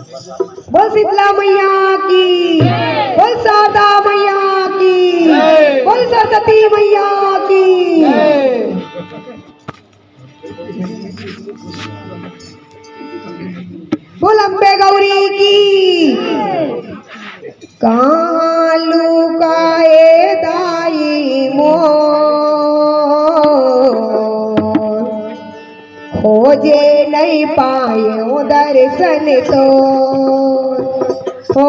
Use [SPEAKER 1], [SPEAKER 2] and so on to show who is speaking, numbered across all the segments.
[SPEAKER 1] बोल शीतला मैया की, बोल शारदा मैया की, बोल सरस्वती मैया की। बोल अम्बे गौरी की। कहाँ लुकाए दाई मोर, खोजे नहीं पाए दर्शन तो, हो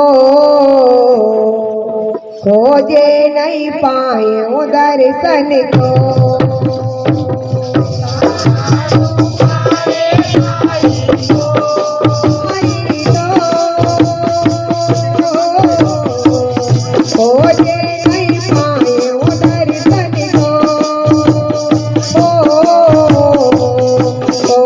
[SPEAKER 1] खोजे नहीं पाए दर्शन तो। खोजे नहीं पाए दर्शन तो, खोजे नहीं पाए दर्शन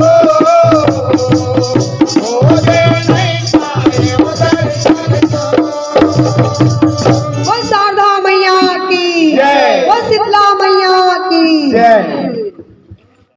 [SPEAKER 1] Oh